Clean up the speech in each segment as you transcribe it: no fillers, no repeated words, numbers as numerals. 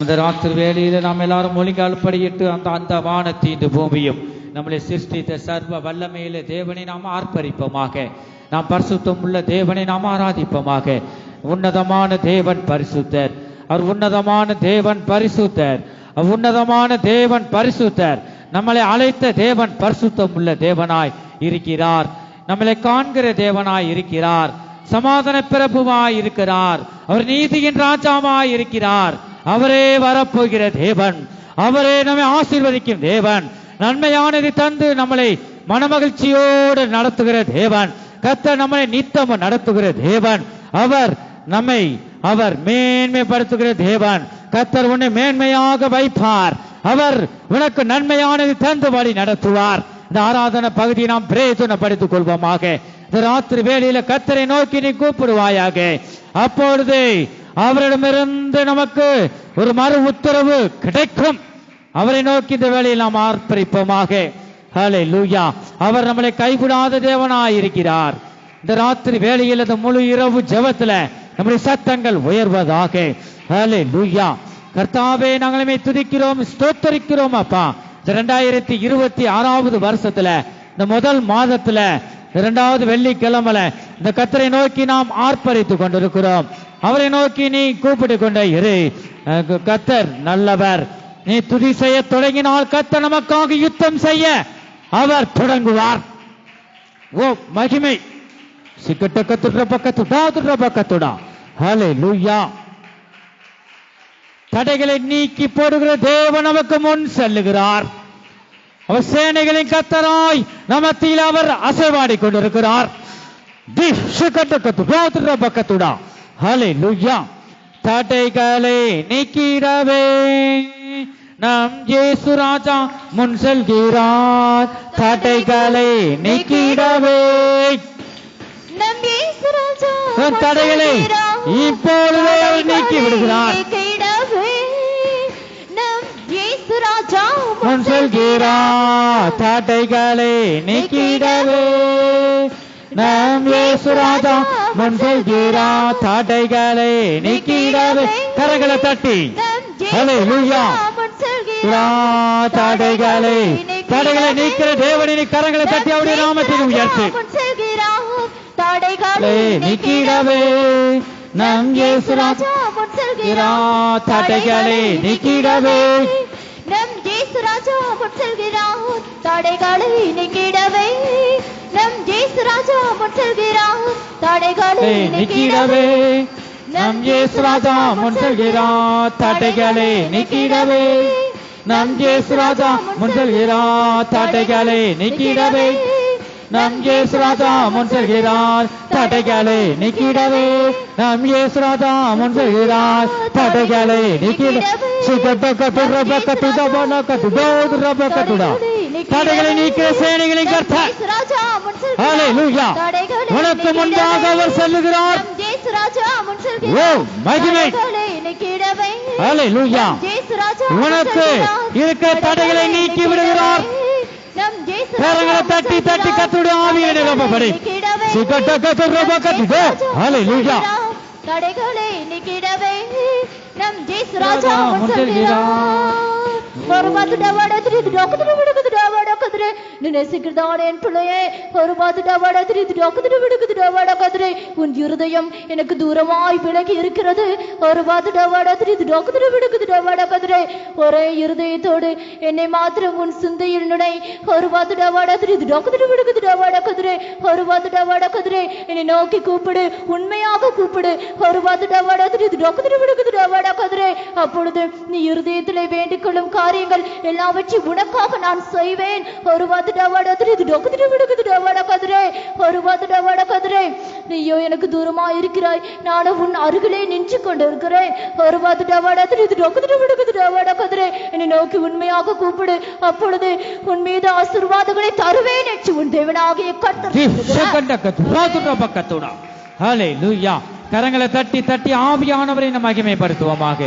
அந்த ராத்திரி வேளையில நாம் எல்லாரும் ஒழுங்கால் படியிட்டு அந்த வானத்தின் பூமியும் நம்மளை சிருஷ்டித்த சர்வ வல்லமையில தேவனை நாம் ஆர்ப்பரிப்போமாக. நாம் பரிசுத்தம் உள்ள தேவனை நாம் ஆராதிப்போமாக. உன்னதமான தேவன் பரிசுத்தர், அவர் உன்னதமான தேவன் பரிசுத்தர், உன்னதமான தேவன் பரிசுத்தர். நம்மளை அழைத்த தேவன் பரிசுத்தம் உள்ள தேவனாய் இருக்கிறார். நம்மளை காண்கிற தேவனாய் இருக்கிறார். சமாதான பிரபுவாய் இருக்கிறார். அவர் நீதியின் ராஜாவாய் இருக்கிறார். அவரே வரப்போகிற தேவன், அவரே நம்மை ஆசீர்வதிக்கும் தேவன், நன்மையானதை தந்து நம்மளை மனமகிழ்ச்சியோடு நடத்துகிற தேவன், கர்த்தர் நம்மை நித்தம் நடத்துகிற தேவன், அவர் மேன்மைப்படுத்துகிற தேவன். கர்த்தர் உன்னை மேன்மையாக வைப்பார். அவர் உனக்கு நன்மையானதை தந்து வழி நடத்துவார். இந்த ஆராதனை பகுதியை நாம் பிரயோஜனப்படுத்திக் கொள்வோமாக. இந்த ராத்திரி வேளையில கர்த்தரை நோக்கி நீ கூப்பிடுவாயாக. அப்பொழுது அவரிடமிருந்து நமக்கு ஒரு மறு உத்தரவு கிடைக்கும். அவரை நோக்கி இந்த வேளையில் நாம் ஆர்ப்பரிப்போமாக. ஹல்லேலூயா. அவர் நம்மளை கைவிடாத தேவனாயிருக்கிறார். இந்த ராத்திரி வேளையில் இந்த முழு இரவு ஜெபத்துல நம்முடைய சத்தங்கள் உயர்வதாக. ஹல்லேலூயா. கர்த்தாவே, நாங்களுமே துதிக்கிறோம், ஸ்தோத்தரிக்கிறோம் அப்பா. 2026 வருஷத்துல இந்த முதல் மாதத்துல 2வது வெள்ளிக்கிழமையில இந்த கர்த்தரை நோக்கி நாம் ஆர்ப்பரித்துக் கொண்டிருக்கிறோம். அவரை நோக்கி நீ கூப்பிட்டு கொண்டே இரு. கர்த்தர் நல்லவர். நீ துதி செய்ய தொடங்கினால் கர்த்தர் நமக்காக யுத்தம் செய்ய அவர் தொடங்குவார். ஓ மகிமை. ஹல்லேலூயா. தடைகளை நீக்கி போடுகிற தேவன் நமக்கு முன் செல்லுகிறார். அவர் சேனைகளின் கர்த்தராய் நமத்தில் அவர் அசைவாடி கொண்டிருக்கிறார். ஹல்லேலூயா. தடைகளை நீக்கிடவே நம் இயேசு ராஜா முன் செல்கிறார். தடைகளை நீக்கிடவே நம் இயேசு ராஜா தடைகளை இப்பொழுதே நீக்கி விடுகிறார். நம் இயேசு ராஜா முன் செல்கிறார். தடைகளை நீக்கிடவே நம் இயேசு ராஜா முன் செல்கிறார். தடைகளை நீக்கிடவே. கரங்களை தட்டி ஹல்லேலூயா. தடைகளை நீக்கிற தேவனின் கரங்களை தட்டி அவருடைய நாமத்தின் உயர்த்து. தடைகளை நீக்கிடவே நம் இயேசு ராஜா முன் செல்கிறார். தடைகளை நீக்கிடவே நம் இயேசு ராஜா முன் செல்கிறார். தடைகளை நீக்கிடவே நம் இயேசு ராஜா முன் செல்கிறார். தடைகளை நீக்கிடவே நம் இயேசு ராஜா முன் செல்கிறார். தடைகளை நீக்கிடவே நம் இயேசு ராஜா முன் செல்கிறார். தடைகளை நீக்கிடவே நம் இயேசு ராஜா முன் செல்கிறார். தடைகளை நீக்கிடவே நம் இயேசு ராஜா முன் செல்கிறார். தடைகளை நீக்கிடவே தடைகளை நீக்கிற சேனைகளின் கர்த்தர். ஹல்லேலூயா. உனக்கு முன்பாக அவர் செல்லுகிறார். ஓ மகிமை. ஹல்லேலூயா. உனக்கு இருக்கிற தடைகளை நீக்கி விடுகிறார். கரங்களை தட்டி தட்டி கர்த்தருடைய ஆவியை நிரப்பபடி. ஹல்லேலூயா. தடைகளை நீக்கிடவே நம் இயேசு ராஜா முன் செல்கிறார். ஒரு பாத்துடவாட திரிது டாக்குது விடுகுதுடவாட கதிரே நினைக்கிறதானே என் பிள்ளையே. ஒரு பாத்துடவாட திரிது டாக்குது விடுகுதுடவாட கதிரே உன் இருதயம் எனக்கு தூரமாய் விலகி இருக்கிறது. ஒரு பாத்துடவாட திரிது டாக்குது விடுகுதுடவாட கதிரே ஒரே இருதயத்தோடு என்னை மாத்திரம் உன் சிந்தையில் நினை. ஒரு பாத்துடவாட திரிது டாக்குது விடுகுதுடவாட கதிரே ஒரு பாத்துடவாட கதிரே என்னை நோக்கி கூப்பிடு, உண்மையாக கூப்பிடு. ஒரு பாத்துடவாட திரிது டாக்குது விடுகுதுடவாட கதிரே அப்பொழுது நீ இருதயத்திலே வேண்டிக் கொள்ளும் காரியங்கள் எல்லாவற்றையும் உனக்காக நான் செய்வேன். ஒரு கதிரே நீயோ எனக்கு தூரமா இருக்கிறாய், நானும் உன் அருகிலே நின்று கொண்டு இருக்கிறேன். ஒரு கதிரே என்னை நோக்கி உண்மையாக கூப்பிடு, அப்பொழுது உன் மீது ஆசீர்வாதங்களை தருவேன் என்று உன் தேவனாகிய கர்த்தர். ஹல்லேலூயா. கரங்களை தட்டி தட்டி ஆவியானவரை நாம் மகிமைப்படுத்துவோமாக.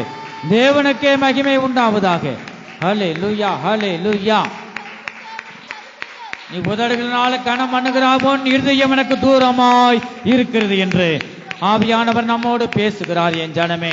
தேவனுக்கே மகிமை உண்டாவதாக. ஹல்லேலூயா. ஹல்லேலூயா. நீ உதடுகளினால கனம் பண்ணுகிறாவோன் இருதயம் எனக்கு தூரமாய் இருக்கிறது என்று ஆவியானவர் நம்மோடு பேசுகிறார். என் ஜனமே,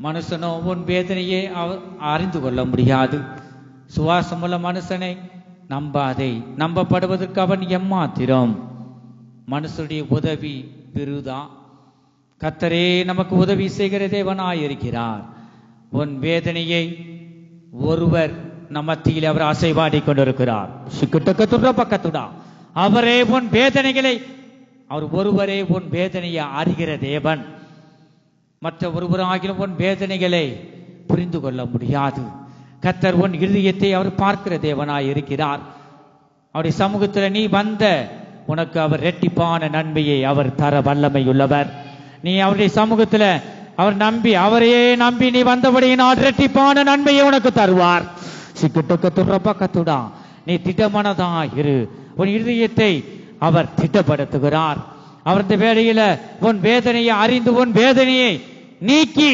மனுஷனோ உன் வேதனையே அறிந்து கொள்ள முடியாது. சுவாசமுள்ள மனுஷனை நம்பாதே, நம்பப்படுவதற்கு அவன் எம்மாத்திரம். மனுஷனுடைய உதவி விருதா. கர்த்தரே நமக்கு உதவி செய்கிற தேவனாயிருக்கிறார். உன் வேதனையை ஒருவர் நம் மத்தியில் அவர் அசைவாடி கொண்டிருக்கிறார். பக்கத்துடா அவரே உன் வேதனைகளை, அவர் ஒருவரே உன் வேதனையை அறிகிற தேவன். மற்ற ஒருவராகிலும் உன் வேதனைகளை புரிந்து கொள்ள முடியாது. கர்த்தர் உன் இருதயத்தை அவர் பார்க்கிற தேவனாய் இருக்கிறார். அவருடைய சமூகத்தில் நீ வந்த உனக்கு அவர் இரட்டிப்பான நன்மையை அவர் தர வல்லமை உள்ளவர். நீ அவருடைய சமூகத்தில் அவர் நம்பி, அவரையே நம்பி நீ வந்தபடியினால் இரட்டிப்பான நன்மையை உனக்கு தருவார். நீ திட்டமானதா இரு. உன் இருதயத்தை அவர் திட்டப்படுத்துகிறார். அவர் இந்த வேளையில உன் வேதனையை அறிந்து உன் வேதனையை நீக்கி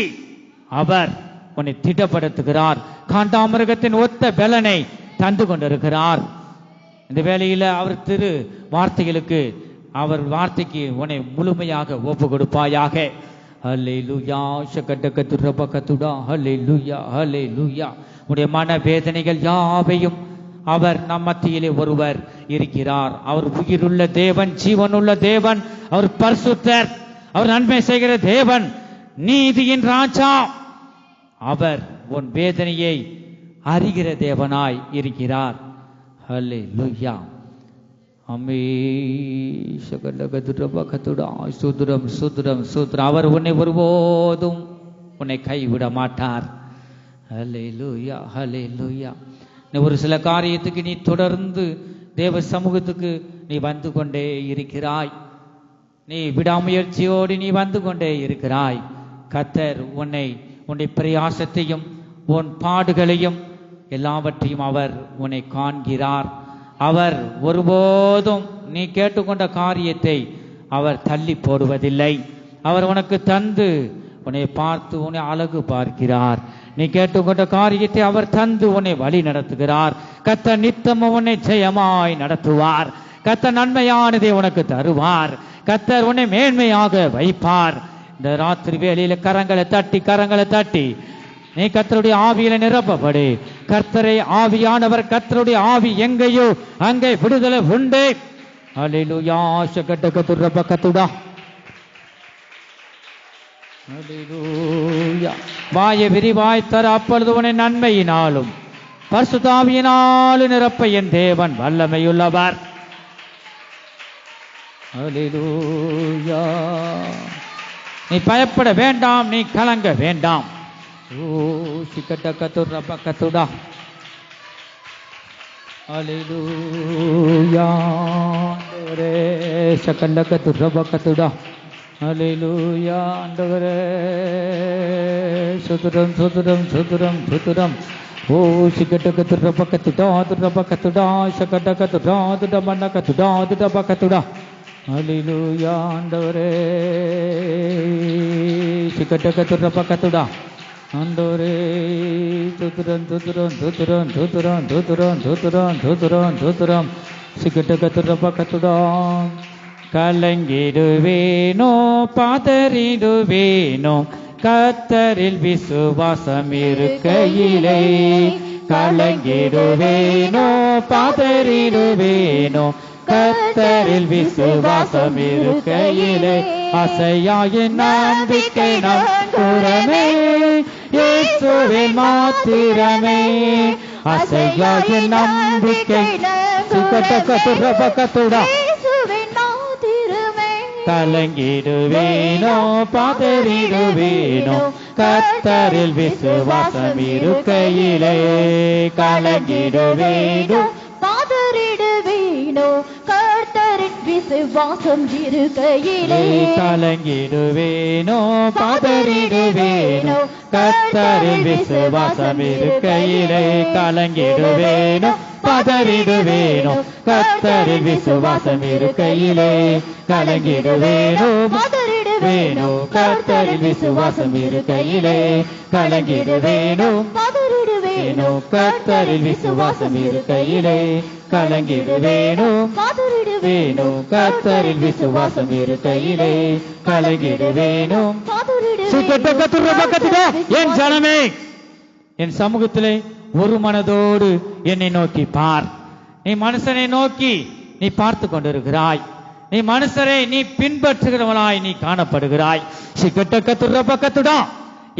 அவர் உன்னை திட்டப்படுத்துகிறார். காண்டாமிருகத்தின் ஒத்த பலனை தந்து கொண்டிருக்கிறார். இந்த வேளையில அவர் திரு வார்த்தைகளுக்கு, அவர் வார்த்தைக்கு உன்னை முழுமையாக ஒப்பு கொடுப்பாயாக. ஹல்லேலூயா ஷகடகதுரபகதுடா ஹல்லேலூயா ஹல்லேலூயா. உடைய மன வேதனைகள் யாவையும் அவர் நம் மத்தியிலே ஒருவர் இருக்கிறார். அவர் உயிருள்ள தேவன், ஜீவனுள்ள தேவன், அவர் பரிசுத்தர், அவர் நன்மை செய்கிற தேவன், நீதியின் ராஜா. அவர் உன் வேதனையை அறிகிற தேவனாய் இருக்கிறார். ஹல்லேலூயா. சுதுரம் சுதுரம் சுதுரம். அவர் உன்னை ஒருபோதும் உன்னை கைவிட மாட்டார். ஹல்லேலூயா ஹல்லேலூயா. ஒரு சில காரியத்துக்கு நீ தொடர்ந்து தேவ சமூகத்துக்கு நீ வந்து கொண்டே இருக்கிறாய். நீ விடாமுயற்சியோடு நீ வந்து கொண்டே இருக்கிறாய். கர்த்தர் உன்னுடைய பிரயாசத்தையும் உன் பாடுகளையும் எல்லாவற்றையும் அவர் உன்னை காண்கிறார். அவர் ஒருபோதும் நீ கேட்டுக்கொண்ட காரியத்தை அவர் தள்ளி போடுவதில்லை. அவர் உனக்கு தந்து உன்னை பார்த்து உன்னை அழகு பார்க்கிறார். நீ கேட்டுக்கொண்ட காரியத்தை அவர் தந்து உன்னை வழி நடத்துகிறார். கர்த்தர் நித்தமும் உன்னை ஜெயமாய் நடத்துவார். கர்த்தர் நன்மையானதை உனக்கு தருவார். கர்த்தர் உன்னை மேன்மையாக வைப்பார். இந்த ராத்திரி வேளையில கரங்களை தட்டி நீ கர்த்தருடைய ஆவியில நிரப்பப்படு. கர்த்தரை ஆவியானவர், கர்த்தருடைய ஆவி எங்கேயோ அங்கே விடுதலை உண்டு. ஹல்லேலூயா ஷகடகதுரபகதுடா ஹல்லேலூயா. வாயை விரிவாய் தர, அப்பொழுது உன்னை நன்மையினாலும் பரிசுத்த ஆவியினாலும் நிரப்ப என் தேவன் வல்லமையுள்ளவர். ஹல்லேலூயா. நீ பயப்பட வேண்டாம், நீ கலங்க வேண்டாம். ஓ ஷிகடகதுரபகதுடா ஹல்லேலூயா. ஆண்டவரே ஷகடகதுரபகதுடா ஹல்லேலூயா. ஆண்டவரே சுதுரம் சுதுரம் சுதுரம் சுதுரம். ஓ ஷிகடகதுரபகதுடா துரபகதுடா ஷகடகதுடா துடமனகதுடா துடபகதுடா ஹல்லேலூயா. ஆண்டவரே ஷிகடகதுரபகதுடா ஆண்டவரே துதுரம் துதுரம் துதுரம் துதுரம் துதுரம் துதுரம் துதுரம் துதுரம் ஷிகடகதுரபகதுடா. கலங்கிடுவேனோ பாதறிடுவேனோ கர்த்தரில் விசுவாசம் இருக்கையிலே. கலங்கிடுவேனோ பாதறிடுவேனோ கர்த்தரில் விசுவாசம் இருக்கையிலே. அசையாயின் நம்பிக்கை நம் புறமே, இயேசுவின் மாத்திரமே. அசையாயின் நம்பிக்கை சுகடகதுரபகதுடா. கலங்கிடுவேனோ பாதறிடுவேனோ கர்த்தரில் விசுவாசம் இருக்கையிலே. கலங்கிடுவேனோ பாதறிடுவேனோ கர்த்தரின் விசுவாசம் இருக்கையிலே. கலங்கிடுவேனோ பாதறிடுவேனோ கர்த்தரில் விசுவாசம் இருக்கையிலே. கலங்கிடுவேனோ பாதறிடுவேனோ கர்த்தரில் விசுவாசம் இருக்கையிலே. கலங்கிடுவேனோ பாதறிடுவேனோ கர்த்தரில் விசுவாசம் இருக்கையிலே. கலங்கிடுவேனோ காதலிடுவேனோ கர்த்தரில் விசுவாசம் இருக்கையிலே கலங்கிடுவேனோ காதலிடுவேனோ கர்த்தரில் விசுவாசம் இருக்கையிலே கலங்கிடுவேனோ என் ஜனமே என் சமூகத்திலே ஒரு மனதோடு என்னை நோக்கி பார். நீ மனுஷனை நோக்கி நீ பார்த்து கொண்டிருக்கிறாய். நீ மனுஷரை நீ பின்பற்றுகிறவனாய் நீ காணப்படுகிறாய். சிக்கட்டக்கத்துடா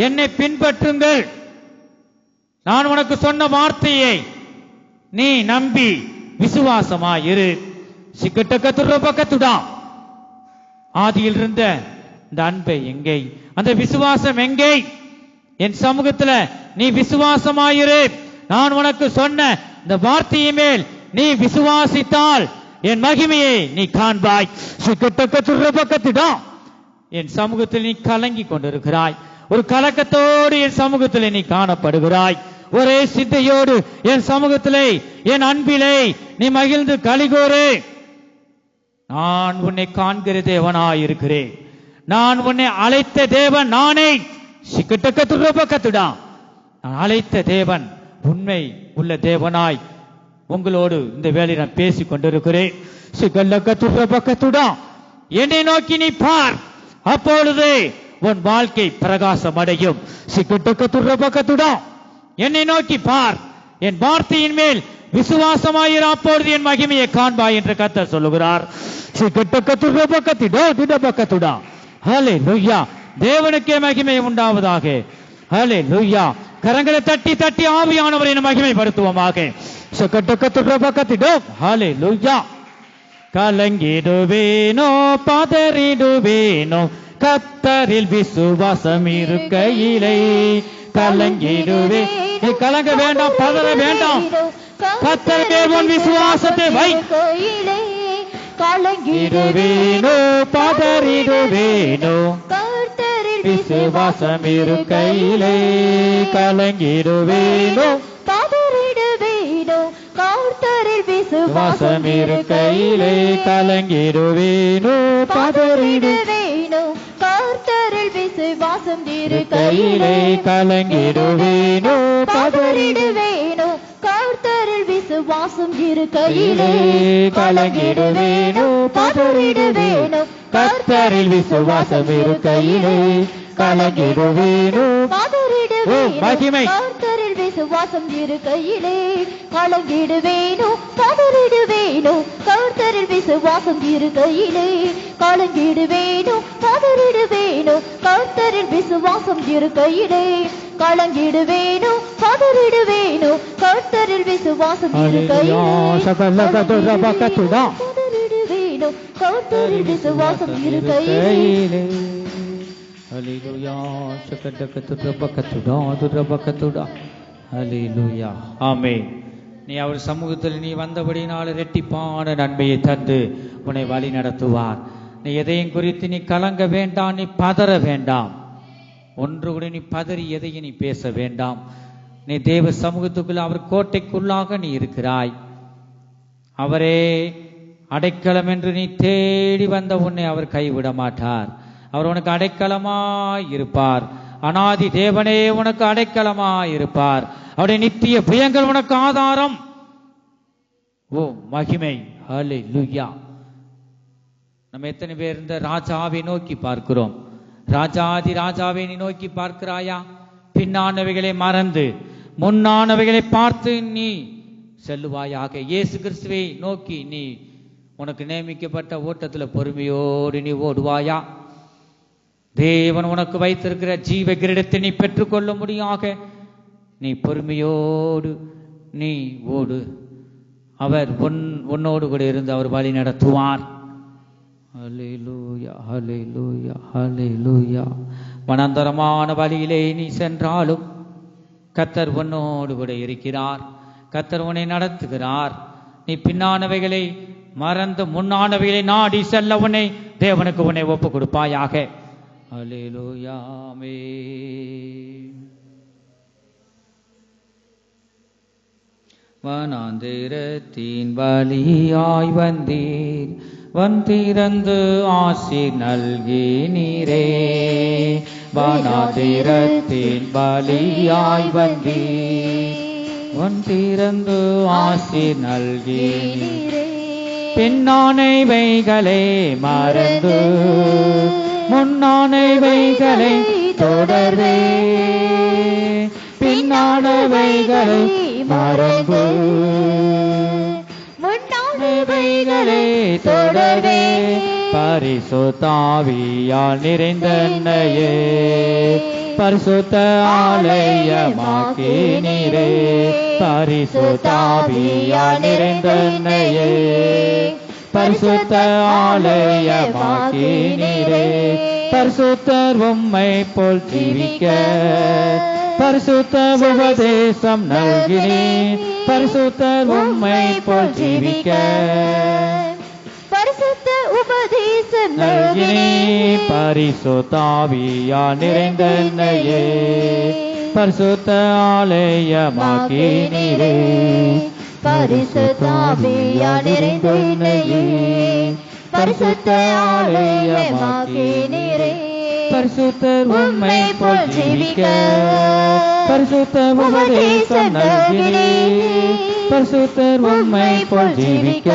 என்னை பின்பற்றுங்கள். நான் உனக்கு சொன்ன வார்த்தையை நீ நம்பி விசுவாசமாயிரு. சிக்கட்டக்கத்துடா ஆதியில் இருந்த இந்த அன்பை எங்கே, அந்த விசுவாசம் எங்கே? என் சமூகத்துல நீ விசுவாசமாயிரு. நான் உனக்கு சொன்ன இந்த வார்த்தையை மேல் நீ விசுவாசித்தால் என் மகிமையை நீ காண்பாய். என் சமூகத்தில் நீ கலங்கி கொண்டிருக்கிறாய். ஒரு கலக்கத்தோடு என் சமூகத்திலே நீ காணப்படுகிறாய். ஒரே சிந்தையோடு என் சமூகத்திலே என் அன்பிலே நீ மகிழ்ந்து கலிகோரு. நான் உன்னை காண்கிற தேவனாயிருக்கிறேன். நான் உன்னை அழைத்த தேவன் நானே. நான் அழைத்த தேவன், உண்மை உள்ள தேவனாய் உங்களோடு இந்த வேலை நான் பேசிக் கொண்டிருக்கிறேன். என்னை நோக்கி நீ பார், அப்பொழுது உன் வாழ்க்கை பிரகாசம் அடையும். என்னை நோக்கி பார், என் வார்த்தையின் மேல் விசுவாசமாயிரு, அப்பொழுது என் மகிமையை காண்பாய் என்று கர்த்தர் சொல்லுகிறார். ஹல்லேலூயா. தேவனுக்கே மகிமை உண்டாவதாக. ஹல்லேலூயா. கரங்களை தட்டி தட்டி ஆவியானவரை மகிமைப்படுத்துவோமாக. ஹல்லேலூயா. கலங்கிடுவேனோ பதறிடுவேனோ கர்த்தரில் விசுவாசம் இருக்கையிலே கலங்கிடுவே. நீ கலங்க வேண்டாம், பதற வேண்டாம். கர்த்தருக்கே உன் விசுவாசத்தை வை. கலங்கிடுவேனோ பதறிடுவேனோ கர்த்தரில் விசுவாசம் இருக்கையிலே கலங்கிடுவேனோ பதறிடுவேனோ கர்த்தரில் விசுவாசம் இருக்கையிலே கலங்கிடுவேனோ பதறிடுவேனோ கர்த்தரில் விசுவாசம் இருக்கையிலே கலங்கிடுவேனோ பதறிடுவேனோ கர்த்தரில் விசுவாசம் இருக்கையிலே கலங்கிடுவேனோ பதறிடுவேனோ கர்த்தரில் விசுவாசம் இருக்கையிலே கலங்கிடுவேனோ மகிமை. கர்த்தரில் விசுவாசம் இருக்கையிலே கலங்கிடுவேனோ பதறிடுவேனோ கர்த்தரில் விசுவாசம் இருக்கையிலே கலங்கிடுவேனோ பதறிடுவேனோ கர்த்தரில் விசுவாசம் இருக்கையிலே கலங்கிடுவேனோ பதறிடுவேனோ கர்த்தரில் விசுவாசம் இருக்கையிலே பதறிடுவேனோ கர்த்தரில் விசுவாசம் இருக்கையிலே. ஹல்லேலூயா. ஹல்லேலூயா. ஆமென். நீ அவர் சமூகத்தில் நீ வந்தபடினால் இரட்டிப்பான நன்மையை தந்து உன்னை வழி நடத்துவார். நீ எதையும் குறித்து நீ கலங்க வேண்டாம், நீ பதற வேண்டாம். ஒன்று கூட நீ பதறி எதையும் நீ பேச வேண்டாம். நீ தேவ சமூகத்துக்குள் அவர் கோட்டைக்குள்ளாக நீ இருக்கிறாய். அவரே அடைக்கலம் என்று நீ தேடி வந்த உன்னை அவர் கைவிட மாட்டார். அவர் உனக்கு அடைக்கலமாய் இருப்பார். அனாதி தேவனே உனக்கு அடைக்கலமாய் இருப்பார். அவருடைய நித்திய பிரியங்கள் உனக்கு ஆதாரம். ஓ மகிமை. ஹல்லேலூயா. நம்ம எத்தனை பேர் இந்த ராஜாவை நோக்கி பார்க்கிறோம்? ராஜாதி ராஜாவை நீ நோக்கி பார்க்கிறாயா? பின்னானவைகளை மறந்து முன்னானவைகளை பார்த்து நீ செல்லுவாயாக. இயேசு கிறிஸ்துவை நோக்கி நீ உனக்கு நியமிக்கப்பட்ட ஓட்டத்தில் பொறுமையோடு நீ ஓடுவாயா? தேவன் உனக்கு வைத்திருக்கிற ஜீவ கிரீடத்தை நீ பெற்றுக்கொள்ள முடியாக நீ பொறுமையோடு நீ ஓடு. அவர் உன்னோடு கூட இருந்து அவர் வழி நடத்துவார். ஹல்லேலூயா. ஹல்லேலூயா. ஹல்லேலூயா. வனாந்தரமான வழியிலே நீ சென்றாலும் கர்த்தர் உன்னோடு கூட இருக்கிறார். கர்த்தர் உன்னை நடத்துகிறார். நீ பின்னானவைகளை மறந்து முன்னானவைகளை நாடி செல்ல உன்னை தேவனுக்கு உன்னை ஒப்பு கொடுப்பாயாக. ஹல்லேலூயா. ஆமென். வனாந்திரத்தின் வழியாய் வந்திறந்து ஆசீர் நல்கி நீரே. வனாந்திரத்தின் பலியாய் வந்தீ உன் திறந்து ஆசி நல்கி பின்னானைவைகளை மறந்து முன்னானைவைகளை தொடர்வே பின்னானவைகளை மறந்து முன்னானவைகளை தொடர்வே பரிசுத்தாவியால் நிறைந்தன்னையே பரிசுத்த ஆலயமாக்கி நீரே பரிசுத்தாவியால் நிறைந்தன்னையே பரிசுத்த ஆலயமாக்கி நீரே பரிசுத்தர் உம்மை போல் ஜீவிக்க பரிசுத்த உபதேசம் நல்கினீர் பரிசுத்தர் உம்மை போல் ஜீவிக்க பரிசுத்த உபதேசம் நல்கினீர் பரிசுத்தாவியால் நிறைந்தன்னையே பரிசுத்த ஆலயமாக்கி நீரே பரிசுத்தாவியால் நிறைந்தன்னையே பரிசுத்த ஆலயமாக்கி நீரே பரிசுத்தர் உம்மை போல் ஜீவிக்க பரிசுத்த உபதேசம் நல்கினீர் பரிசுத்தர் உம்மை போல் ஜீவிக்க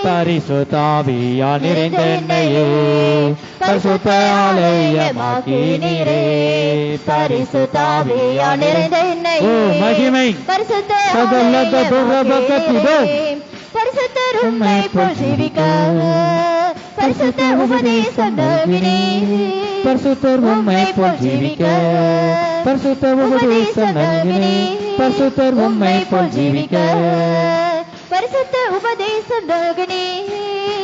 பரிசுத்தாவியால் நிறைந்தன்னையே பரிசுத்த ஆலயமாக்கி நீரே பரிசுத்தாவியால் நிறைந்தன்னையே மகிமை பரிசுத்த பரிசுத்தர் உம்மை போல் ஜீவிக்க பரிசுத்த உபதேசம் நல்கினீர் பரிசுத்தர் உம்மை போல் ஜீவிக்க பரிசுத்த உபதேசம் நல்கினீர் பரிசுத்தர் உம்மை போல் ஜீவிக்க பரிசுத்த உபதேசம் நல்கினீர்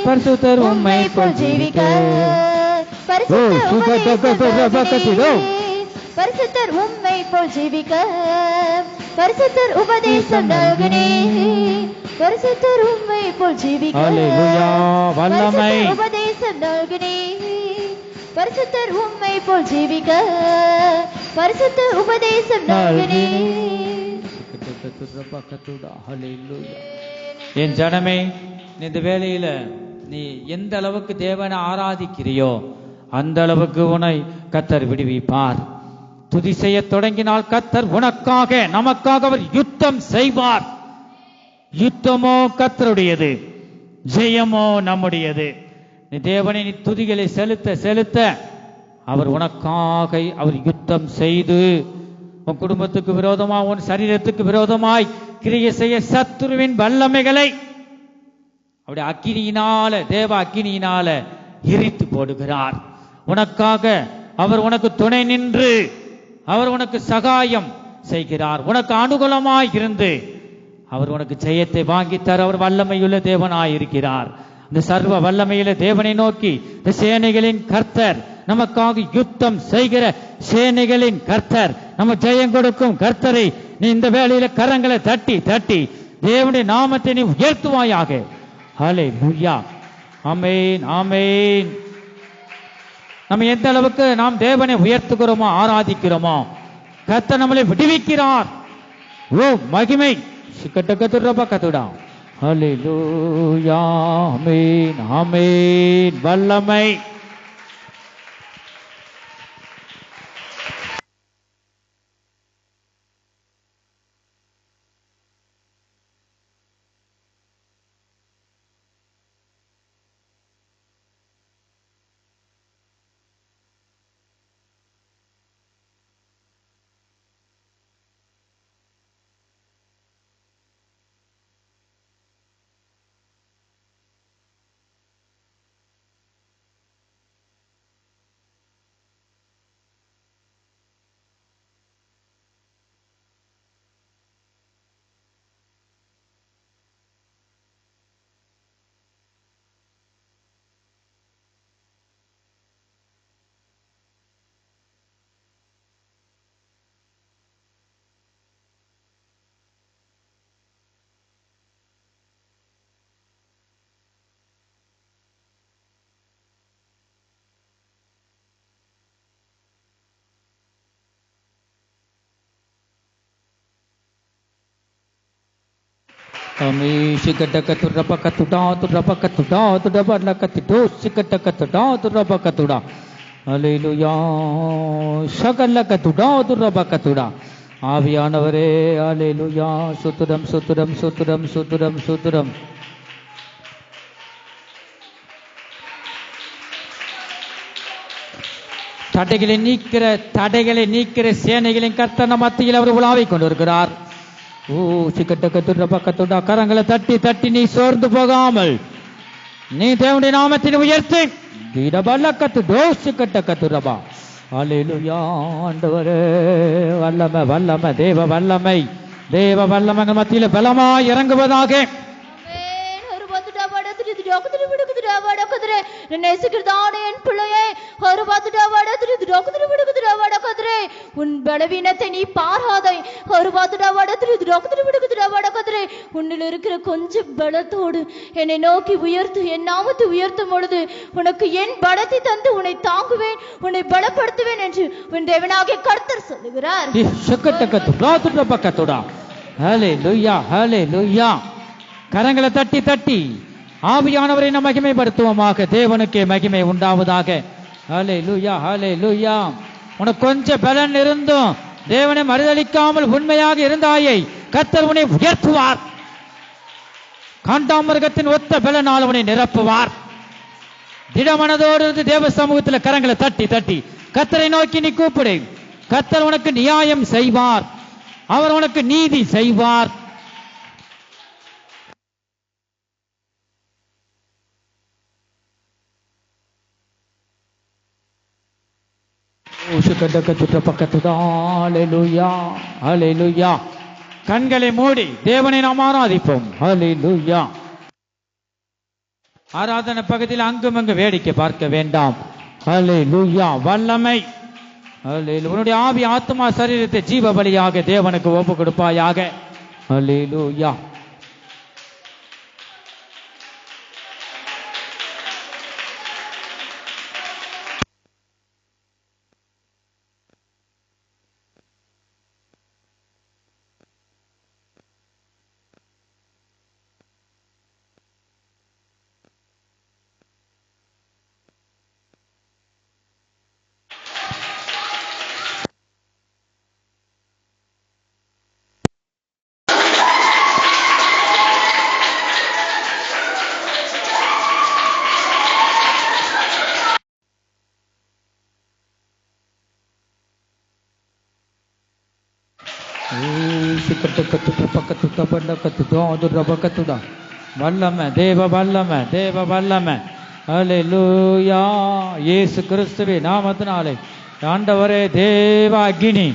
பரிசுத்தர் உம்மை போல் ஜீவிக்க பரிசுத்தர் உம்மை போல் ஜீவிக்க பரிசுத்தர் உபதேசம் நல்கினீர் பரிசுத்தர் உம்மை போல் ஜீவிக்க அல்லேலூயா வல்லமை உபதேசம் நல்கினீர் பரிசுத்தர் உம்மை போல் ஜீவிக்க பரிசுத்த உபதேசம் நல்கினீர். என் ஜனமே, இந்த வேளையில நீ எந்த அளவுக்கு தேவனை ஆராதிக்கிறியோ அந்த அளவுக்கு உன்னை கர்த்தர் விடுவிப்பார். துதி செய்ய தொடங்கினால் கர்த்தர் உனக்காக நமக்காக அவர் யுத்தம் செய்வார். யுத்தமோ கர்த்தருடையது, ஜெயமோ நம்முடையது. நீ தேவனை நீ துதிகளை செலுத்த செலுத்த அவர் உனக்காக அவர் யுத்தம் செய்து உன் குடும்பத்துக்கு விரோதமாய் உன் சரீரத்துக்கு விரோதமாய் கிரியை செய்ய சத்துருவின் வல்லமைகளை அவருடைய அக்கினியினால தேவ அக்கினியினால எரித்து போடுகிறார். உனக்காக அவர் உனக்கு துணை நின்று அவர் உனக்கு சகாயம் செய்கிறார். உனக்கு அனுகூலமாய் இருந்து அவர் உனக்கு ஜெயத்தை வாங்கித்தார். அவர் வல்லமையுள்ள தேவனாய் இருக்கிறார். இந்த சர்வ வல்லமையில தேவனை நோக்கி இந்த சேனைகளின் கர்த்தர், நமக்காக யுத்தம் செய்கிற சேனைகளின் கர்த்தர், நம்ம ஜெயம் கொடுக்கும் கர்த்தரை நீ இந்த வேளையில கரங்களை தட்டி தட்டி தேவனுடைய நாமத்தை நீ உயர்த்துவாயாக. ஹல்லேலூயா, ஆமென், ஆமென். நம்ம எந்த அளவுக்கு நாம் தேவனை உயர்த்துகிறோமோ ஆராதிக்கிறோமோ கர்த்தர் நம்மளை விடுவிக்கிறார். ஓ மகிமை கத்துடா. ஹல்லேலூயா, ஆமென், ஆமென். வல்லமை Ami sikadakatuda pakatuda tuda pakatuda tuda balakatido sikadakatuda tuda pakatuda. Hallelujah. Sagalakatuda tuda pakatuda. Aviyanavare hallelujah. Sutram sutram sutram sutram sutram. தடைகளை நீக்கிற சேனைகளின் கர்த்தர் நம் மத்தியில் அவர் உலாவிக் கொண்டிருக்கிறார். ஓ சிக்கட்டக்கத்துட பக்கத்துட கரங்களை தட்டி தட்டி நீ சோர்ந்து போகாமல் நீ தேவனுடைய நாமத்தின் உயர்த்து திடபலக்கத்து தோசு கட்டக்கத்துடபா. ஹல்லேலூயா. ஆண்டவரே வல்லமை வல்லமை தேவ வல்லமை மத்தியில் பலமாய் இறங்குவதாக. உன் பலவீனத்தை நீ பாராதை. உன்னில் இருக்கிற கொஞ்சம் பலத்தோடு என்னை நோக்கி உயர்த்து. என் நாமத்தை உயர்த்தும் பொழுது உனக்கு என் பலத்தை தந்து உன்னை தாங்குவேன், உன்னை பலப்படுத்துவேன் என்று உன் தேவனாகிய கர்த்தர் சொல்லுகிறார். கரங்களை தட்டி தட்டி ஆவியானவரை நாம் மகிமைப்படுத்துவோமாக. தேவனுக்கே மகிமை உண்டாவதாக. ஹல்லேலூயா ஹல்லேலூயா. உனக்கு கொஞ்சம் பலன் இருந்தும் தேவனை மறுதலிக்காமல் உண்மையாக இருந்தாயை கர்த்தர் உன்னை உயர்த்துவார். காண்டாமிருகத்தின் ஒத்த பலனால் உன்னை நிரப்புவார். திடமனதோடு இருந்து தேவ சமூகத்தில் கரங்களை தட்டி தட்டி கர்த்தரை நோக்கி நீ கூப்பிடு. கர்த்தர் உனக்கு நியாயம் செய்வார், அவர் உனக்கு நீதி செய்வார். கண்களை மூடி தேவனை நாம் ஆராதிப்போம். ஹல்லேலூயா. ஆராதனை பகுதியில் அங்கும் அங்கு வேடிக்கை பார்க்க வேண்டாம். ஹல்லேலூயா. வல்லமை. உன்னுடைய ஆவி ஆத்மா சரீரத்தை ஜீவ பலியாக தேவனுக்கு ஒப்பு கொடுப்பாயாக. ஹல்லேலூயா. வல்லமை தேவ வல்லமை. ஹல்லேலூயா. இயேசு கிறிஸ்துவின் நாமத்தினாலே ஆண்டவரே தேவ அக்கினி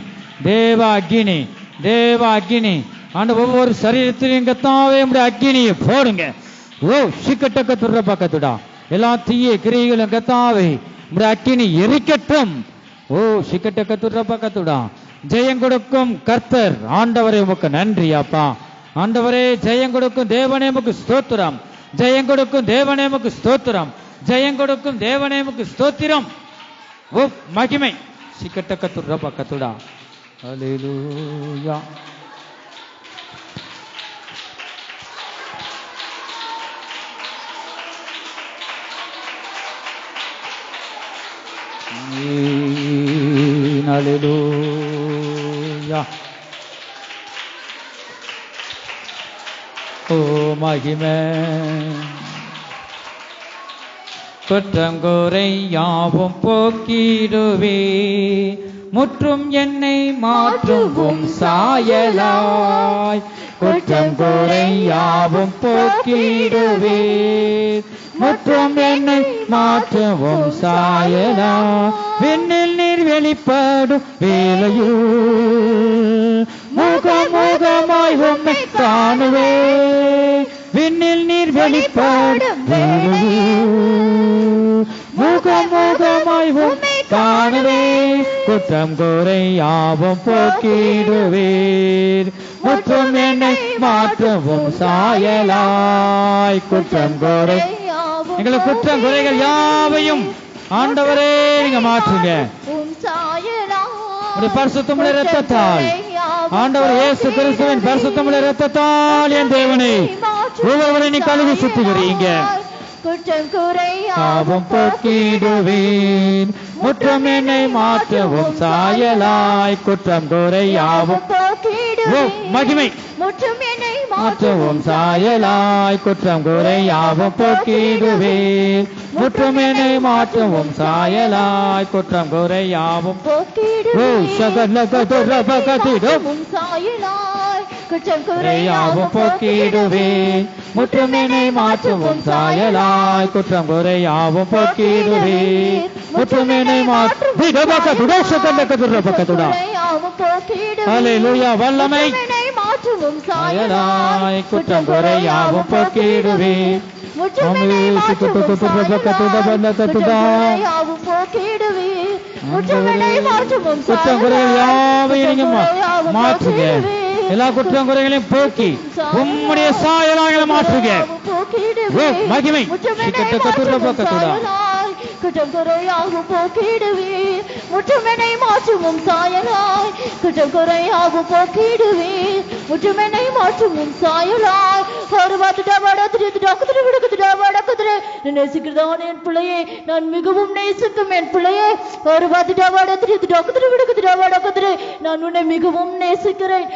ஆண்டு ஒவ்வொரு சரீரத்திலையும் கத்தாவே உடைய அக்கினியை போடுங்க. ஓ சிக்கட்டக்கத்துற பக்கத்துடா எல்லா தீய கிரியைகளும் கத்தாவே உடைய அக்கினி எரிக்கட்டும். ஓ சிக்கட்டக்கத்துற பக்கத்துடா. ஜெயம் கொடுக்கும் கர்த்தர் ஆண்டவரே உமக்கு நன்றி அப்பா. ஆண்டவரே ஜெயம் கொடுக்கும் தேவனே உமக்கு ஸ்தோத்திரம். ஜெயம் கொடுக்கும் தேவனே உமக்கு ஸ்தோத்திரம். ஜெயம் கொடுக்கும் தேவனே உமக்கு ஸ்தோத்திரம். ஓ மகிமை. சிக்கட்டக்கத்துற பக்கத்துடா. ஹல்லேலூயா. ஹல்லேலூயா. ஓ மகிமை. குற்றங்குறை யாவும் போக்கிடுவே முற்றும் என்னை மாற்றும் சாயலாய். குற்றங்குறை யாவும் போக்கிடுவே முற்றும் என்னை மாற்றவும் சாயலா. விண்ணில் நீர் வெளிப்படும் வேலையோ முகமாய் உம்மை காணுவே. விண்ணில் நீர் வெளிப்படும் வேலையோ முகமாய் உம்மை காணுவே. குற்றம் குறை யாவும் போக்கிடுவீர் முற்றும் என்னை மாற்றவும் சாயலாய். குற்றம் குறை எங்களுக்கு குற்றம் குறைகள் யாவையும் ஆண்டவரே நீங்க மாற்றுங்க. பரிசுத்தமுள்ள இரத்தத்தால் ஆண்டவர் இயேசு கிறிஸ்துவின் பரிசுத்தமுள்ள இரத்தத்தால் என் தேவனை ஒவ்வொருவரை நீ கழுவி சுற்றுகிறீங்க. குற்றம் குறையாவும் போக்கிடுவேன், முற்றம் என்னை மாற்றவும் சாயலாய். குற்றம் குறையாவும் மகிமை முற்றும் என்னை மாற்றவும் சாயலாய். குற்றம் குறையாவும் போக்கிடுவேன், முற்றும் என்னை மாற்றவும் சாயலாய். குற்றம் குறையாவும் சாயலாய். குற்றம் குறையாவும் போக்கிடுவேன், முற்றும் என்னை மாற்றவும் சாயலாய். குற்றம் குறையாவும் போக்கிடுவேன், முற்றும் என்னை மாற்றும் வல்லமை சாயலாய். குற்றம் குறையாவும் போக்கிடுவேன், குற்றம் குறையாவையும் நீங்க மாற்றுங்க. எல்லா குற்றம் குறைகளையும் போக்கி உம்முடைய சாயலாக மாற்றுங்க. மகிமை குற்றம் குறையாகும் போக்கிடுவே, முற்றுமெனை மாற்றுமும் சாயலாய். குற்றம் குறையாகும் போக்கிடுவே, முற்றுமெனை மாற்றுமும் சாயலாய். நேசிக்கிறதான என் பிள்ளையே, நான் மிகவும் நேசிக்கும் என் பிள்ளையே, நான் உன்னை மிகவும் நேசிக்கிறேன்.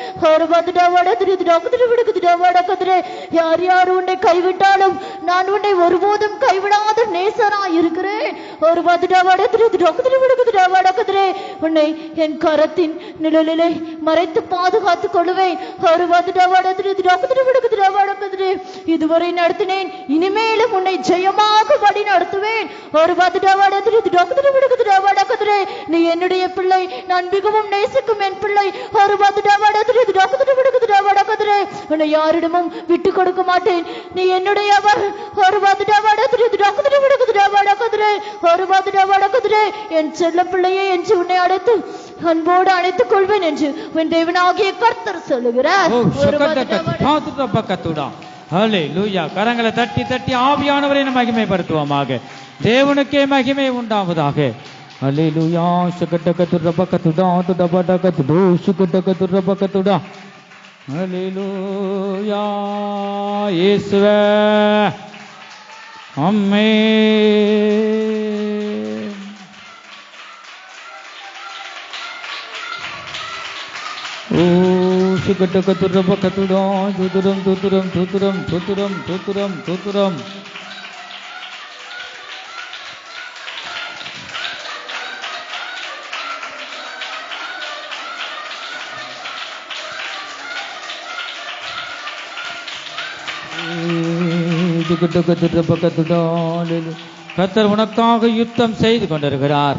யார் யார் உன்னை கைவிட்டாலும் நான் உன்னை ஒருபோதும் கைவிடாத நேசனாய் இருக்கிறேன். உன்னை என் கரத்தின் நிழலிலே மறைத்து பாதுகாத்துக் கொள்வேன். இதுவரை நடத்தினேன், இனிமேலும் உன்னை ஜெயமாக வழி நடத்துவேன். நீ என்னுடைய பிள்ளை, நான் மிகவும் நேசிக்கும் என் பிள்ளை. உன்னை யாரிடமும் விட்டு கொடுக்க மாட்டேன். நீ என்னுடையவர். என் செல்ல பிள்ளையே என்று உன்னை அழைத்து அன்போடு அழைத்துக் கொள்வேன் என்று உன் தேவனாகிய கர்த்தர் சொல்லுகிறார். கரங்களை தட்டி தட்டி ஆவியானவரை மகிமைப்படுத்துவோமாக. தேவனுக்கே மகிமை உண்டாவதாக. அல்லேலூயா. சுகட்டகத்துரபகத்துடா துடபடகத்துடு சுகட்டகத்துரபகத்துடா. அல்லேலூயா. இயேசுவே ஆமென். ஓ சுகட்டகத்துரபகத்துடா துதுரம் துதுரம் துதுரம் துதுரம் துதுரம் துதுரம். கர்த்தர் உனக்காக யுத்தம் செய்து கொண்டிருக்கிறார்.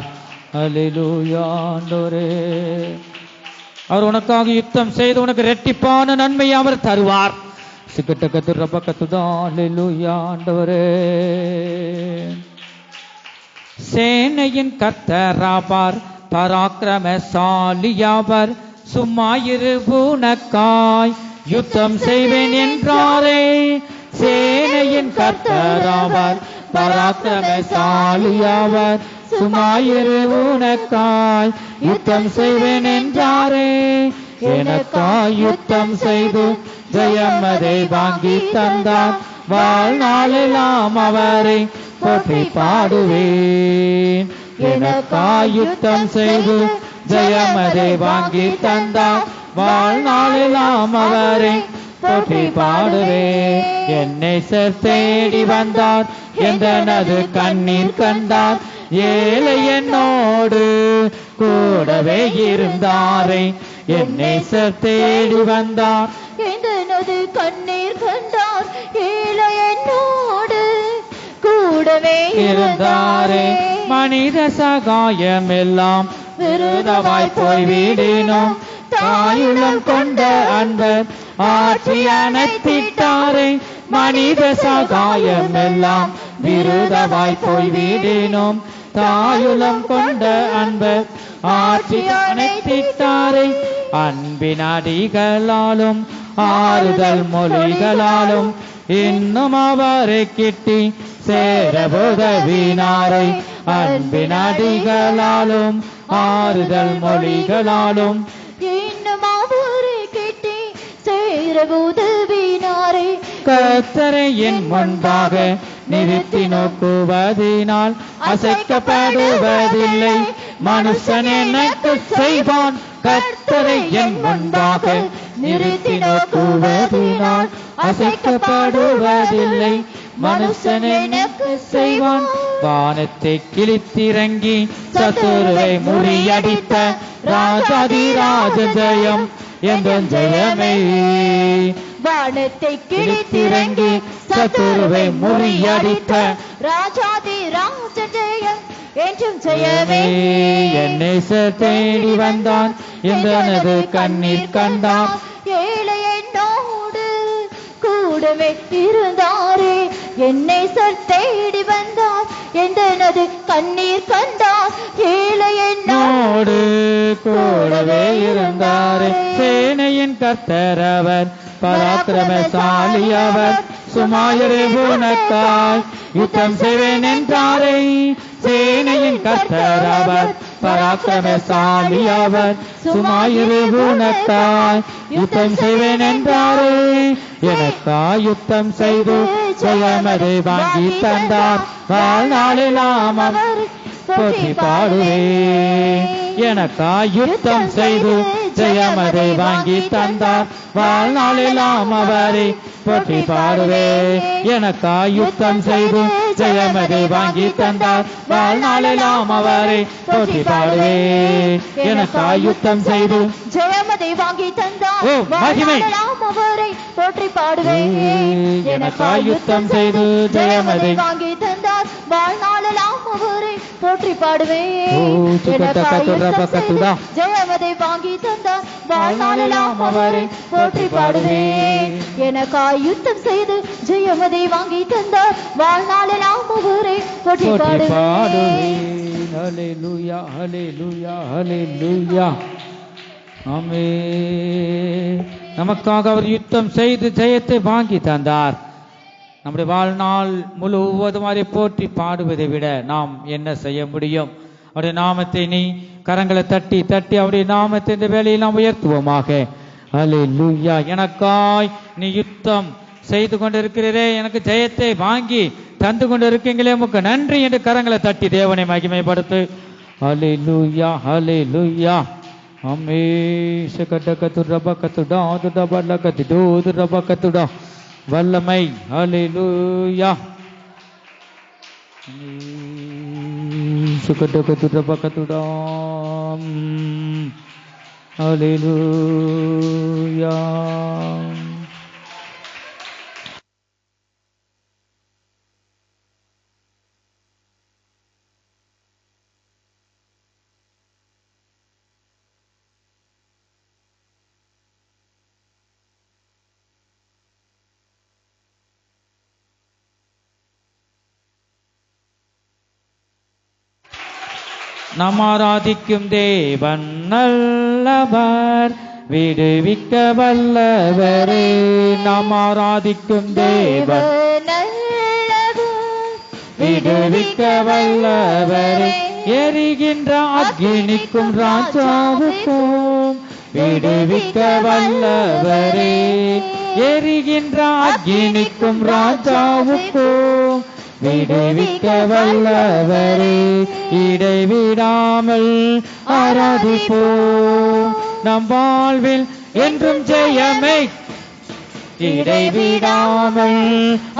அல்லேலூயா. ஆண்டவரே, அவர் உனக்காக யுத்தம் செய்து உனக்கு இரட்டிப்பான நன்மை அவர் தருவார். அல்லேலூயா. ஆண்டவரே, சேனையின் கர்த்தராவார், பராக்கிரமசாலியாவர். சும்மாயிரு உனக்காய் யுத்தம் செய்வேன் என்றாரே. சேனையின் கர்த்தராவார், பராக்கிரமசாலியாவர். சும்மாயிரு உனக்காய் யுத்தம் செய்வேன் என்றாரே. எனக்காய் யுத்தம் செய்து ஜெயம் அதை வாங்கி தந்தார். வாழ்நாளெல்லாம் அவரை போற்றி பாடுவேன். எனக்காய் யுத்தம் செய்து ஜெயம் அதை வாங்கி தந்தார். வாழ்நாளெல்லாம் அவரை போற்றி பாடுவேன். என்னை தேடி வந்தார், என்றனது கண்ணீர் கண்டார். ஏழை என்னோடு கூடவே இருந்தாரே. என்னை தேடி வந்தார், என்றனது கண்ணீர் கண்டார். ஏழை என்னோடு கூடவே இருந்தாரே. மனித சகாயம் எல்லாம் விருதவாய் போய்விடினோம். தாயுள்ளம் கொண்ட அன்பர் ஆற்றி அணைத்திட்டாரே. மனித சகாயம் எல்லாம் விருதவாய் போய்விடினோம். தாயுள்ளம் கொண்ட அன்பர் ஆற்றி அணைத்திட்டாரே. அன்பின் அடிகளாலும் ஆறுதல் மொழிகளாலும் இன்னும் அவரை கிட்டி சேர உதவினாரை. அன்பின் அடிகளாலும் ஆறுதல் மொழிகளாலும் இன்னும் அவரை இரவு உதவினாரே. கர்த்தரை என் முன்பாக நிறுத்தி நோக்குவதினால் அசைக்கப்படுவதில்லை. மனுஷன் எனக்கு செய்வான். கர்த்தரை என் முன்பாக நிறுத்தி நோக்குவதினால் அசைக்கப்படுவதில்லை. மனுஷன் எனக்கு செய்வான். வானத்தை கிழித்திறங்கி சத்துருவை முறியடித்த ராஜாதிராஜ ஜெயம் என் ஜெயமே. வானத்தை கிழித்திறங்கி சத்துருவை முறியடித்த ராஜாதிராஜ ஜெயம் என்றும் ஜெயமே. என்னை தேடி வந்தான், எனது கண்ணீர் கண்டான். ஏழை என்னோடு கூடவே இருந்தாரே. என்னை தேடி வந்தார், எனது கண்ணீர் கண்டார். ஏழை என்னோடு கூடவே இருந்தாரே. சேனையின் கர்த்தர் அவர், பராக்கிரமசாலி அவர். சுமாயரே உனக்காய் யுத்தம் செய்வேன் என்றாரே. சேனையின் கர்த்தர் அவர், பராக்கிரமசாலி அவர். சுமாயரே உனக்காய் யுத்தம் செய்வேன் என்றாரே. எனக்காய் யுத்தம் செய்து ஜெயமதை வாங்கி தந்தார். வாழ்நாளெல்லாம் அவர் போற்றி பாடுவேன். எனக்காய் யுத்தம் செய்து ஜெயமதை வாங்கி தந்தார். வாழ்நாளெல்லாம் அவரை போற்றி பாடுவேன். எனக்காய் யுத்தம் செய்து ஜெயமதை வாங்கி தந்தார். வாழ்நாளெல்லாம் அவரை போற்றி பாடுவேன். எனக்காய் யுத்தம் செய்து ஜெயமதை வாங்கி தந்தார். மகிமை அவரை போற்றி பாடுவேன். எனக்காய் யுத்தம் செய்து ஜெயமதை வாங்கி தந்தார். வாழ்நாளெல்லாம் அவரை போற்றி பாடுவேன். ஜெயமதை வாங்கி தந்தார். வாழ்நாளெல்லாம் அவரை போற்றி பாடுவேன். எனக்காய் யுத்தம் செய்து ஜெயமதை வாங்கி தந்தார். வாழ்நாளெல்லாம் அவரை போற்றி பாடுவேன். ஹல்லேலூயா, ஹல்லேலூயா, ஹல்லேலூயா. ஆமென். நமக்காக அவர் யுத்தம் செய்து ஜெயத்தை வாங்கி தந்தார். நம்முடைய வாழ்நாள் முழுவதும் அவரை போற்றி பாடுவதை விட நாம் என்ன செய்ய முடியும்? அவருடைய நாமத்தை நீ கரங்களை தட்டி தட்டி அவருடைய நாமத்தை இந்த வேலையில் நாம் உயர்த்துவோமாக. ஹல்லேலூயா. எனக்காய் நீ யுத்தம் செய்து கொண்டிருக்கிறீரே, எனக்கு ஜெயத்தை வாங்கி தந்து கொண்டு இருக்கீங்களே, உமக்கு நன்றி என்று கரங்களை தட்டி தேவனை மகிமைப்படுத்து. ஹல்லேலூயா, ஹல்லேலூயா. ஆமென். சகடகதுரபகதுடா துடபலகதுடோதுரபகதுடா வல்லமை. ஹல்லேலூயா. சகடகதுரபகதுடா. ஹல்லேலூயா. நாம் ஆராதிக்கும் தேவன் நல்லவர், விடுவிக்க வல்லவரே. நாம் ஆராதிக்கும் தேவன் விடுவிக்க வல்லவரே. எரிகின்ற அக்கினிக்கும் ராஜாவுக்கும் விடுவிக்க வல்லவரே. எரிகின்ற அக்கினிக்கும் ராஜாவுக்கும் விடுவிக்க வல்லவரே. இடைவிடாமல் ஆராதிப்போம், நம் வாழ்வில் என்றும் ஜெயமே. இடைவிடாமல்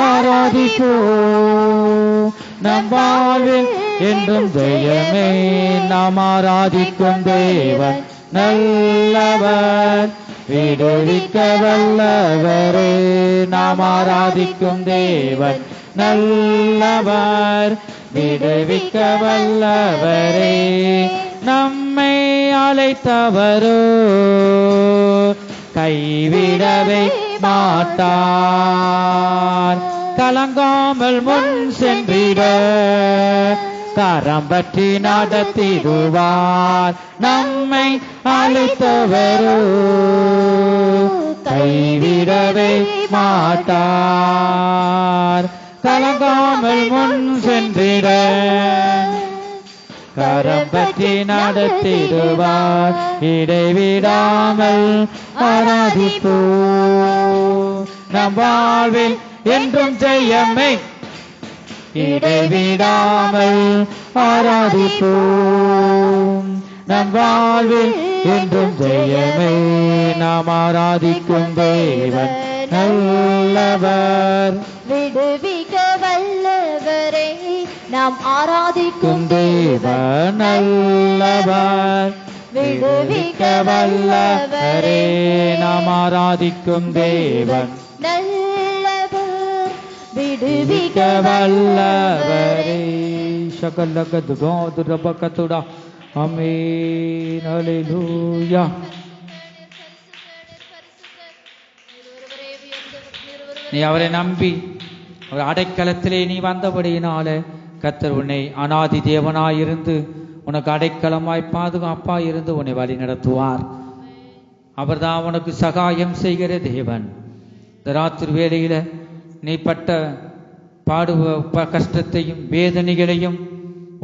ஆராதிப்போம், நம் வாழ்வில் என்றும் ஜெயமே. நாம் ஆராதிக்கும் தேவன் நல்லவர், விடுவிக்க வல்லவரே. நாம் ஆராதிக்கும் தேவன் நல்லவர், விடுவிக்க வல்லவரே. நம்மை அழைத்தவரோ கைவிடவே மாட்டார். கலங்காமல் முன் சென்றிட கரம் பற்றி நடத்திடுவார். நம்மை அழைத்தவரோ கைவிடவே மாட்டார். கலங்காமல் முன் சென்றிட கரம் பற்றி நடத்திடுவார். இடைவிடாமல் ஆராதிப்போம். நம் வாழ்வில் என்றும் ஜெயமே. இடைவிடாமல் ஆராதிப்போம். நம் வாழ்வில் என்றும் ஜெயமே. நாம் ஆராதிக்கும் தேவன் நல்லவர். விடுவிக்க வல்லவரே நாம் ஆராதிக்கும் தேவன் நல்லவர். விடுவிக்க வல்லவரே நாம் ஆராதிக்கும் தேவன் நல்லவர். விடுவிக்க வல்லவரே. ஷகலகதுகதுரபகதுடா. ஆமென். ஹல்லேலூயா. நீ அவரை நம்பி அவர் அடைக்கலத்திலே நீ வந்தபடியினால கர்த்தர் உன்னை அநாதி தேவனாயிருந்து உனக்கு அடைக்கலமாய் பாதுகாப்பாய் இருந்து உன்னை வழி நடத்துவார். அவர்தான் உனக்கு சகாயம் செய்கிற தேவன். இந்த ராத்திரி வேளையில நீ பட்ட கஷ்டத்தையும் வேதனைகளையும்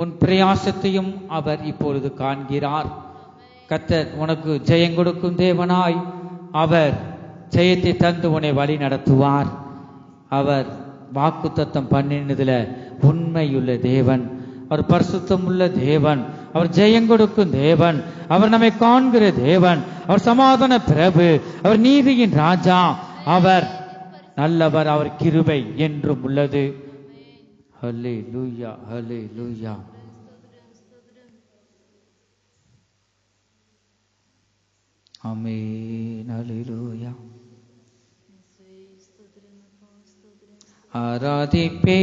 உன் பிரயாசத்தையும் அவர் இப்பொழுது காண்கிறார். கர்த்தர் உனக்கு ஜெயம் கொடுக்கும் தேவனாய் அவர் ஜெயத்தை தந்து உன்னை வழி நடத்துவார். அவர் வாக்குத்தத்தம் பண்ணினதுல உண்மையுள்ள தேவன். அவர் பரிசுத்தம் உள்ள தேவன். அவர் ஜெயம் கொடுக்கும் தேவன். அவர் நம்மை காண்கிற தேவன். அவர் சமாதான பிரபு. அவர் நீதியின் ராஜா. அவர் நல்லவர். அவர் கிருபை என்றும் உள்ளது. ஹல்லேலூயா, ஹல்லேலூயா. ஆமென். ஹல்லேலூயா. ஆராதிப்பே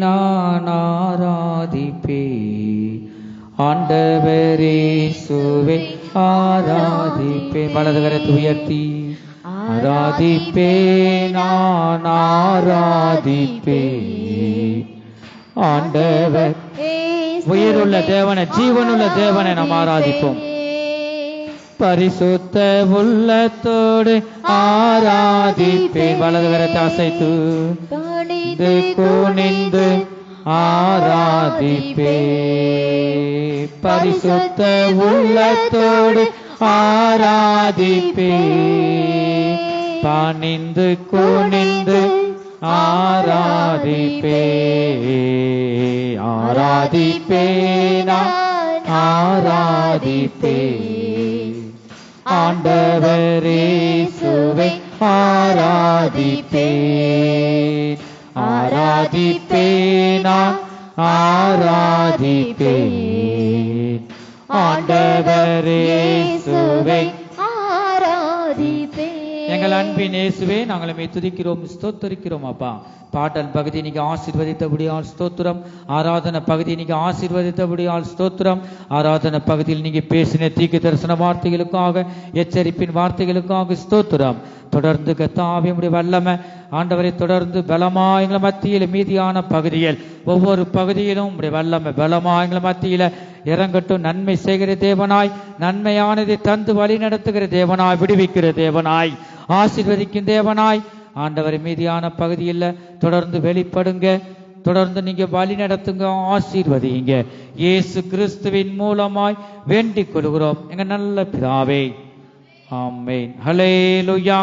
நான் ஆராதிப்பே ஆண்டவரே சுவே ஆராதிப்பே. வலது கரத்தை உயர்த்தி ஆராதிப்பே நான் ஆராதிப்பே ஆண்டவர். உயிருள்ள தேவனை, ஜீவனுள்ள தேவனை நாம் ஆராதிப்போம். பரிசுத்த உள்ளத்தோடு ஆராதிப்பே. வலது கரத்தை அசைத்து குனிந்து ஆராதிப்பே. பரிசுத்த உள்ளத்தோடு ஆராதிப்பே. பணிந்து குனிந்து ஆராதிப்பே. ஆராதிப்பே நான் ஆராதிப்பே ஆண்டவரே சுவை ஆராதிப்பே. ஆராதிப்பே நான் ஆராதிப்பே ஆண்டவரே சுவை ஆராதிப்பே. எங்கள் அன்பின் இயேசுவே நாங்கள் துதிக்கிறோம், ஸ்தோத்தரிக்கிறோம். அப்பா பாடல் பகுதி நீங்க ஆசீர்வதித்தபடியால் ஸ்தோத்திரம். ஆராதனை பகுதி நீங்க ஆசீர்வதித்தபடியால் ஸ்தோத்திரம். ஆராதனை பகுதியில் நீங்க பேசின தீர்க்க தரிசன வார்த்தைகளுக்காக, எச்சரிப்பின் வார்த்தைகளுக்காக ஸ்தோத்திரம். தொடர்ந்து கர்த்தாவே உம்முடைய வல்லமை ஆண்டவரை தொடர்ந்து பலமா எங்களை மத்தியில் மீதியான பகுதியில் ஒவ்வொரு பகுதியிலும் உம்முடைய வல்லமை பலமா எங்களை மத்தியில இறங்கட்டும். நன்மை செய்கிற தேவனாய், நன்மையானதை தந்து வழி நடத்துகிற தேவனாய், விடுவிக்கிற தேவனாய், ஆசீர்வதிக்கும் தேவனாய் ஆண்டவர் மீதியான பகுதியில் தொடர்ந்து வெளிப்படுங்க. தொடர்ந்து நீங்க வழி நடத்துங்க, ஆசீர்வதிங்க. இயேசு கிறிஸ்துவின் மூலமாய் வேண்டிக் கொள்கிறோம் எங்க நல்ல பிதாவே. ஆமென். ஹல்லேலூயா.